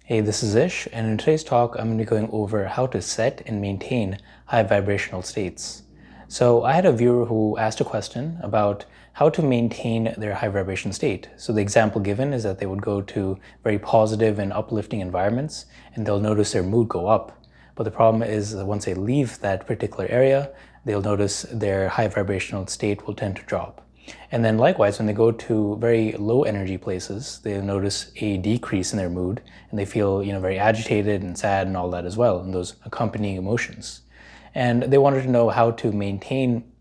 Hey, this is Ish, and in today's talk, I'm going to be going over how to set and maintain high vibrational states. So I had a viewer who asked a question about how to maintain their high vibration state. So the example given is that they would go to very positive and uplifting environments, and they'll notice their mood go up. But the problem is that once they leave that particular area, they'll notice their high vibrational state will tend to drop. And then likewise, when they go to very low energy places, they notice a decrease in their mood and they feel, very agitated and sad and all that as well, and those accompanying emotions. And they wanted to know how to maintain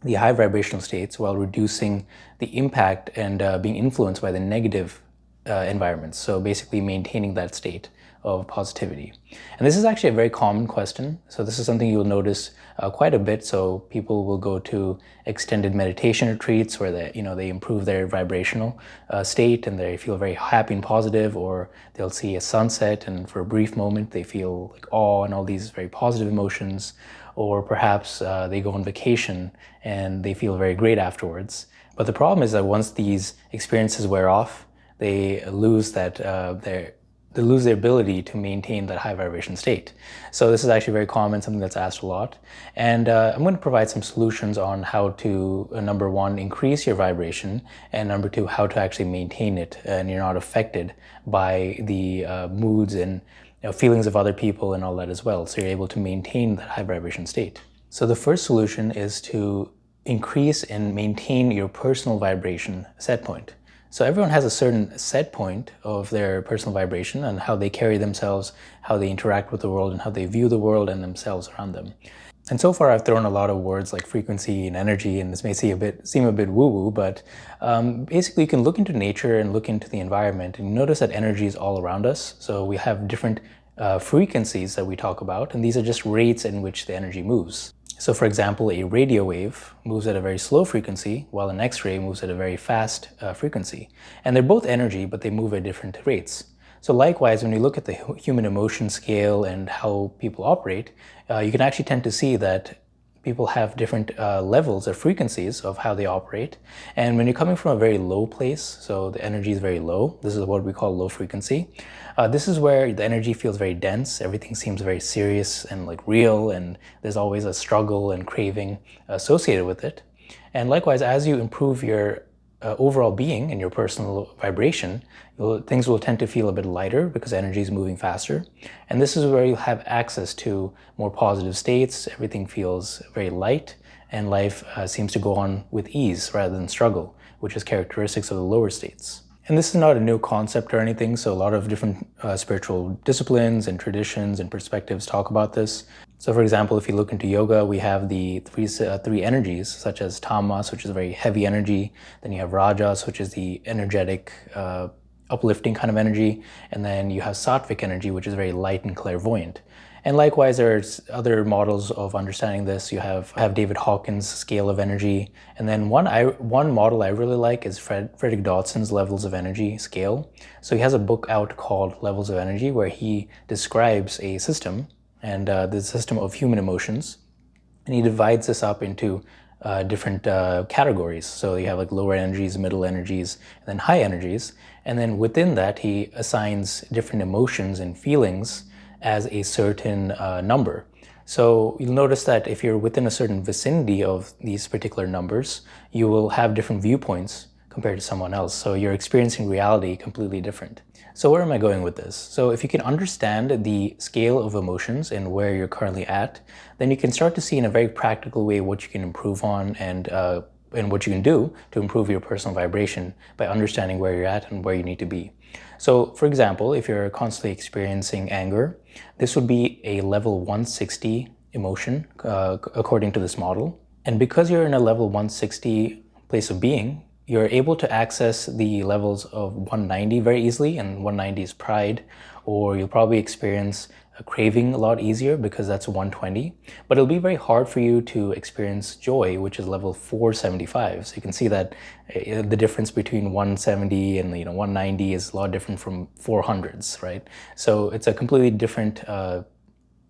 the high vibrational states while reducing the impact and being influenced by the negative environments. So basically maintaining that state of positivity. And this is actually a very common question. So this is something you'll notice quite a bit. So people will go to extended meditation retreats where they improve their vibrational state and they feel very happy and positive, or they'll see a sunset and for a brief moment they feel like awe and all these very positive emotions. Or perhaps they go on vacation and they feel very great afterwards. But the problem is that once these experiences wear off, they lose their ability to maintain that high vibration state. So this is actually very common, something that's asked a lot. And I'm going to provide some solutions on how to, number one, increase your vibration, and number two, how to actually maintain it and you're not affected by the moods and feelings of other people and all that as well. So you're able to maintain that high vibration state. So the first solution is to increase and maintain your personal vibration set point. So everyone has a certain set point of their personal vibration and how they carry themselves, how they interact with the world, and how they view the world and themselves around them. And so far I've thrown a lot of words like frequency and energy, and this may seem a bit woo-woo, but basically you can look into nature and look into the environment and notice that energy is all around us. So we have different frequencies that we talk about, and these are just rates in which the energy moves. So for example, a radio wave moves at a very slow frequency, while an X-ray moves at a very fast frequency. And they're both energy, but they move at different rates. So likewise, when you look at the human emotion scale and how people operate, you can actually tend to see that people have different levels or frequencies of how they operate. And when you're coming from a very low place, so the energy is very low, this is what we call low frequency. This is where the energy feels very dense, everything seems very serious and like real, and there's always a struggle and craving associated with it. And likewise, as you improve your overall being and your personal vibration, things will tend to feel a bit lighter because energy is moving faster. And this is where you'll have access to more positive states, everything feels very light, and life seems to go on with ease rather than struggle, which is characteristics of the lower states. And this is not a new concept or anything, so a lot of different spiritual disciplines and traditions and perspectives talk about this. So for example, if you look into yoga, we have the three energies, such as tamas, which is a very heavy energy. Then you have rajas, which is the energetic, uplifting kind of energy. And then you have sattvic energy, which is very light and clairvoyant. And likewise, there's other models of understanding this. You have David Hawkins' scale of energy. And then one model I really like is Frederick Dodson's levels of energy scale. So he has a book out called Levels of Energy, where he describes a system, and the system of human emotions. And he divides this up into different categories. So you have like lower energies, middle energies, and then high energies. And then within that, he assigns different emotions and feelings as a certain number. So you'll notice that if you're within a certain vicinity of these particular numbers, you will have different viewpoints compared to someone else. So you're experiencing reality completely different. So where am I going with this? So if you can understand the scale of emotions and where you're currently at, then you can start to see in a very practical way what you can improve on and what you can do to improve your personal vibration by understanding where you're at and where you need to be. So for example, if you're constantly experiencing anger, this would be a level 160 emotion according to this model. And because you're in a level 160 place of being, you're able to access the levels of 190 very easily, and 190 is pride, or you'll probably experience a craving a lot easier because that's 120. But it'll be very hard for you to experience joy, which is level 475. So you can see that the difference between 170 and 190 is a lot different from 400s, right? So it's a completely different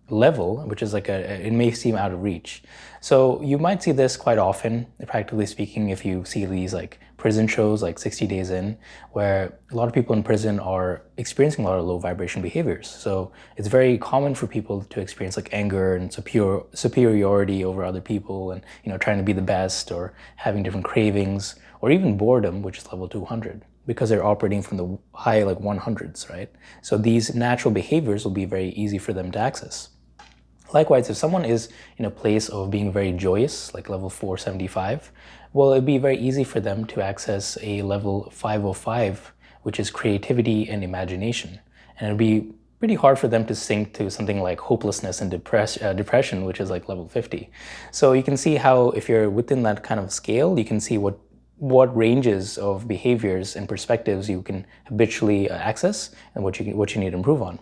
level, which is like it may seem out of reach. So you might see this quite often, practically speaking, if you see these like prison shows like 60 Days In, where a lot of people in prison are experiencing a lot of low vibration behaviors. So it's very common for people to experience like anger and superiority over other people, and trying to be the best, or having different cravings, or even boredom, which is level 200, because they're operating from the high like 100s, right? So these natural behaviors will be very easy for them to access. Likewise, if someone is in a place of being very joyous, like level 475, well, it'd be very easy for them to access a level 505, which is creativity and imagination. And it'd be pretty hard for them to sink to something like hopelessness and depression, which is like level 50. So you can see how, if you're within that kind of scale, you can see what ranges of behaviors and perspectives you can habitually access, and what you need to improve on.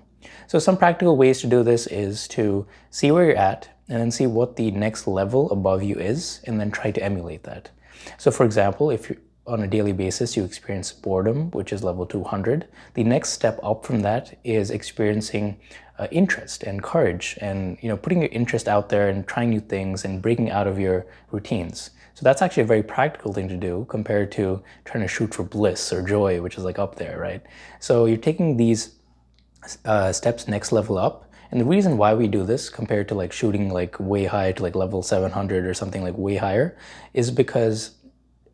So some practical ways to do this is to see where you're at, and then see what the next level above you is, and then try to emulate that. So for example, if you on a daily basis you experience boredom, which is level 200, the next step up from that is experiencing interest and courage, and putting your interest out there and trying new things and breaking out of your routines. So that's actually a very practical thing to do compared to trying to shoot for bliss or joy, which is like up there, right? So you're taking these steps next level up. And the reason why we do this compared to like shooting like way high to like level 700 or something like way higher is because,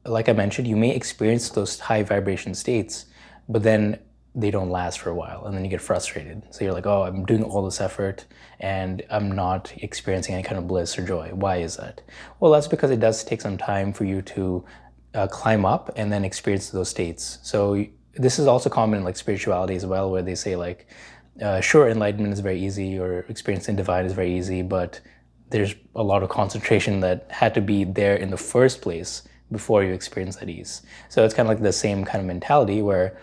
like I mentioned, you may experience those high vibration states, but then they don't last for a while, and then you get frustrated. So you're like, oh, I'm doing all this effort and I'm not experiencing any kind of bliss or joy. Why is that? Well, that's because it does take some time for you to climb up and then experience those states. So this is also common in like spirituality as well, where they say like, sure, enlightenment is very easy, or experiencing divine is very easy, but there's a lot of concentration that had to be there in the first place before you experience that ease. So it's kind of like the same kind of mentality where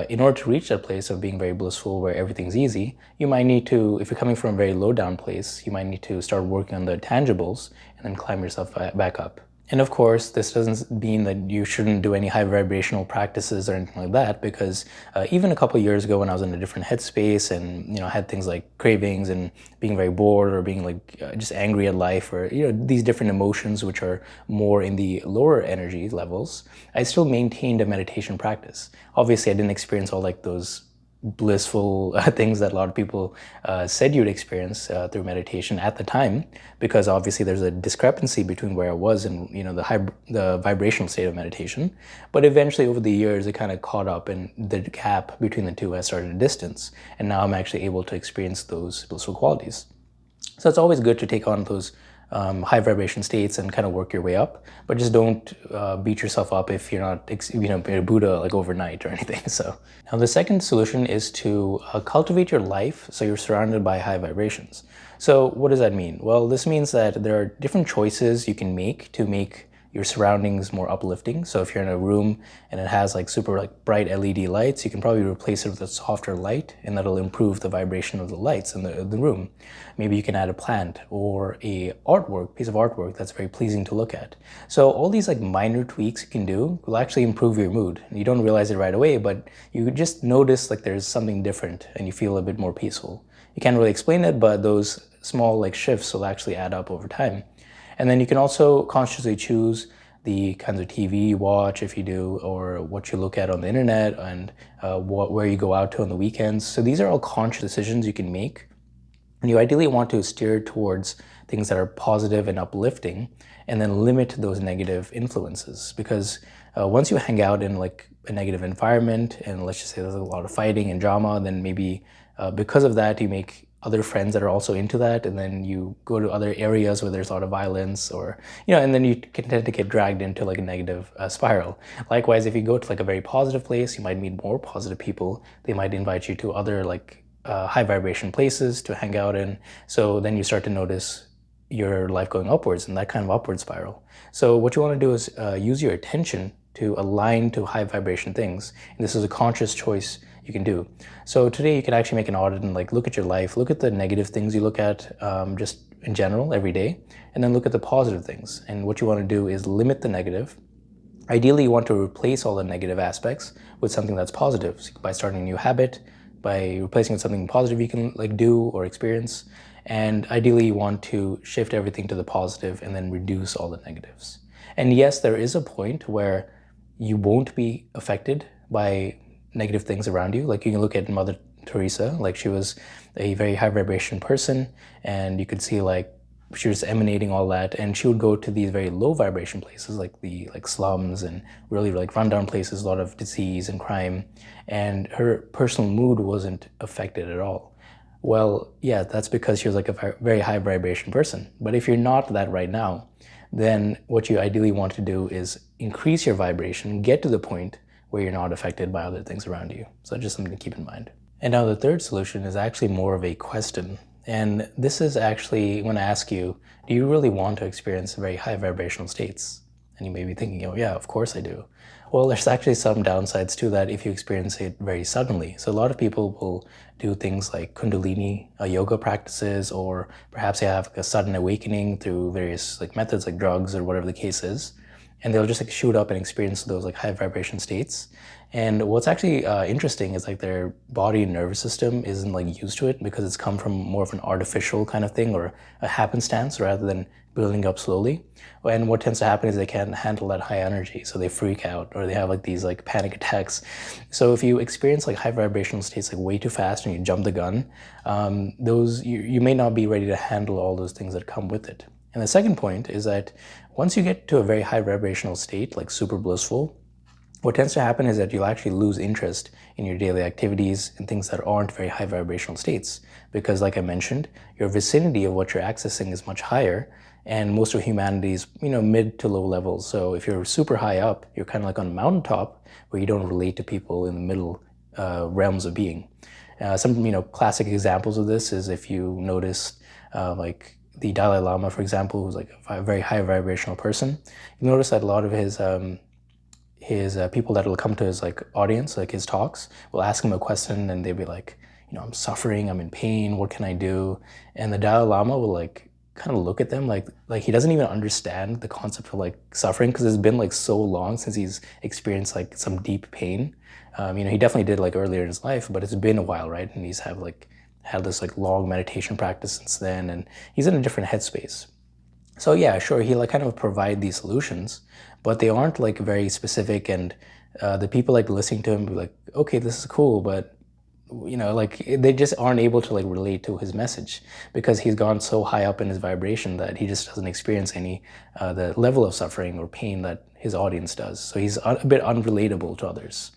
in order to reach that place of being very blissful where everything's easy, you might need to, if you're coming from a very low down place, you might need to start working on the tangibles and then climb yourself back up. And of course, this doesn't mean that you shouldn't do any high vibrational practices or anything like that, because even a couple of years ago when I was in a different headspace and had things like cravings and being very bored, or being like just angry at life, or these different emotions which are more in the lower energy levels, I still maintained a meditation practice. Obviously, I didn't experience all like those blissful things that a lot of people said you'd experience through meditation at the time, because obviously there's a discrepancy between where I was and the vibrational state of meditation. But eventually over the years it kind of caught up, and the gap between the two has started to distance, and now I'm actually able to experience those blissful qualities. So it's always good to take on those high vibration states and kind of work your way up, but just don't beat yourself up if you're not, a Buddha like overnight or anything. So now the second solution is to cultivate your life so you're surrounded by high vibrations. So what does that mean? Well, this means that there are different choices you can make to make your surroundings more uplifting. So if you're in a room and it has like super like bright LED lights, you can probably replace it with a softer light, and that'll improve the vibration of the lights in the room. Maybe you can add a plant or a piece of artwork that's very pleasing to look at. So all these like minor tweaks you can do will actually improve your mood. You don't realize it right away, but you just notice like there's something different and you feel a bit more peaceful. You can't really explain it, but those small like shifts will actually add up over time. And then you can also consciously choose the kinds of TV you watch, if you do, or what you look at on the internet, and where you go out to on the weekends. So these are all conscious decisions you can make. And you ideally want to steer towards things that are positive and uplifting, and then limit those negative influences. Because once you hang out in like a negative environment, and let's just say there's a lot of fighting and drama, then maybe because of that you make other friends that are also into that, and then you go to other areas where there's a lot of violence, or and then you can tend to get dragged into like a negative spiral. Likewise, if you go to like a very positive place, you might meet more positive people. They might invite you to other like high vibration places to hang out in. So then you start to notice your life going upwards, and that kind of upward spiral. So what you want to do is use your attention to align to high vibration things. And this is a conscious choice you can do. So today you can actually make an audit and like look at your life, look at the negative things you look at just in general every day, and then look at the positive things. And what you want to do is limit the negative. Ideally, you want to replace all the negative aspects with something that's positive. So by starting a new habit, by replacing it with something positive you can like do or experience. And ideally you want to shift everything to the positive and then reduce all the negatives. And yes, there is a point where you won't be affected by negative things around you. Like you can look at Mother Teresa, like she was a very high vibration person, and you could see like she was emanating all that, and she would go to these very low vibration places like the slums and really like rundown places, a lot of disease and crime, and her personal mood wasn't affected at all. Well, yeah, that's because she was like a very high vibration person. But if you're not that right now, then what you ideally want to do is increase your vibration, get to the point where you're not affected by other things around you. So just something to keep in mind. And now the third solution is actually more of a question. And this is actually when I ask you, do you really want to experience very high vibrational states? And you may be thinking, oh yeah, of course I do. Well, there's actually some downsides to that if you experience it very suddenly. So a lot of people will do things like Kundalini yoga practices, or perhaps they have like a sudden awakening through various like methods like drugs or whatever the case is, and they'll just like shoot up and experience those like high vibration states. And what's actually interesting is like their body and nervous system isn't like used to it because it's come from more of an artificial kind of thing or a happenstance rather than building up slowly. And what tends to happen is they can't handle that high energy, so they freak out or they have like these like panic attacks. So if you experience like high vibrational states like way too fast and you jump the gun, those you may not be ready to handle all those things that come with it. And the second point is that once you get to a very high vibrational state, like super blissful, what tends to happen is that you'll actually lose interest in your daily activities and things that aren't very high vibrational states. Because like I mentioned, your vicinity of what you're accessing is much higher, and most of humanity is, mid to low levels. So if you're super high up, you're kind of like on a mountaintop where you don't relate to people in the middle realms of being. Some, classic examples of this is if you notice, like the Dalai Lama, for example, who's like a very high vibrational person. You notice that a lot of his people that will come to his like audience, like his talks, will ask him a question and they'll be like, I'm suffering, I'm in pain, what can I do? And the Dalai Lama will like kind of look at them like he doesn't even understand the concept of like suffering because it's been like so long since he's experienced like some deep pain. He definitely did like earlier in his life, but it's been a while, right? And he's had this like long meditation practice since then, and he's in a different headspace. So yeah, sure, he like kind of provide these solutions, but they aren't like very specific, and the people like listening to him be like, okay, this is cool, but like they just aren't able to like relate to his message because he's gone so high up in his vibration that he just doesn't experience any the level of suffering or pain that his audience does. So he's a bit unrelatable to others.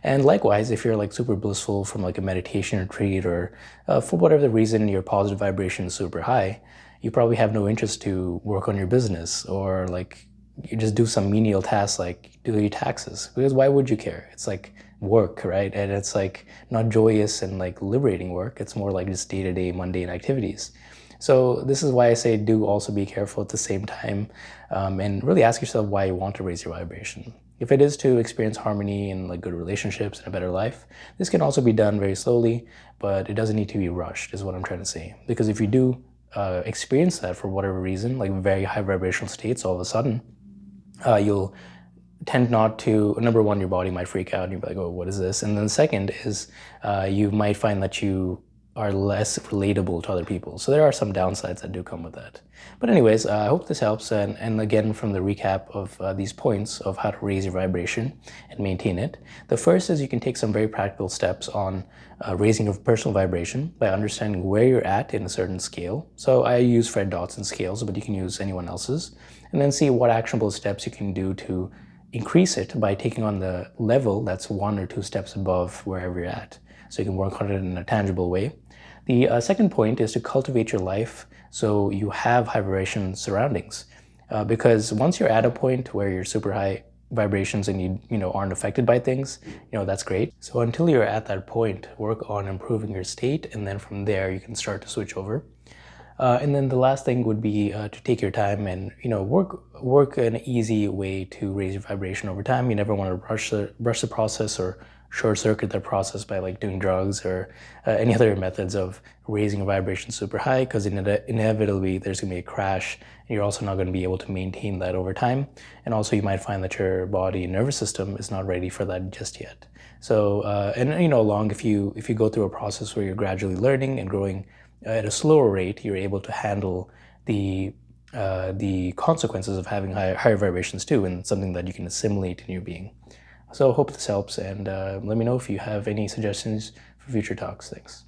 And likewise, if you're like super blissful from like a meditation retreat or for whatever reason your positive vibration is super high, you probably have no interest to work on your business or like you just do some menial tasks like do your taxes. Because why would you care? It's like work, right? And it's like not joyous and like liberating work. It's more like just day-to-day mundane activities. So this is why I say do also be careful at the same time, and really ask yourself why you want to raise your vibration. If it is to experience harmony and like good relationships and a better life, this can also be done very slowly, but it doesn't need to be rushed is what I'm trying to say. Because if you do experience that for whatever reason, like very high vibrational states all of a sudden, you'll tend not to, number one, your body might freak out and you'll be like, oh, what is this? And then the second is you might find that you are less relatable to other people. So there are some downsides that do come with that. But anyways, I hope this helps. And again, from the recap of these points of how to raise your vibration and maintain it, the first is you can take some very practical steps on raising your personal vibration by understanding where you're at in a certain scale. So I use Fred Dotson scales, but you can use anyone else's. And then see what actionable steps you can do to increase it by taking on the level that's 1 or 2 steps above wherever you're at. So you can work on it in a tangible way. The second point is to cultivate your life so you have high vibration surroundings. Because once you're at a point where you're super high vibrations and you aren't affected by things, that's great. So until you're at that point, work on improving your state, and then from there you can start to switch over. And then the last thing would be to take your time and work an easy way to raise your vibration over time. You never want to rush the process or short circuit the process by like doing drugs or any other methods of raising your vibration super high, because inevitably there's going to be a crash and you're also not going to be able to maintain that over time. And also you might find that your body and nervous system is not ready for that just yet. So if you go through a process where you're gradually learning and growing at a slower rate, you're able to handle the the consequences of having higher vibrations too, and something that you can assimilate in your being. So I hope this helps, and let me know if you have any suggestions for future talks. Thanks.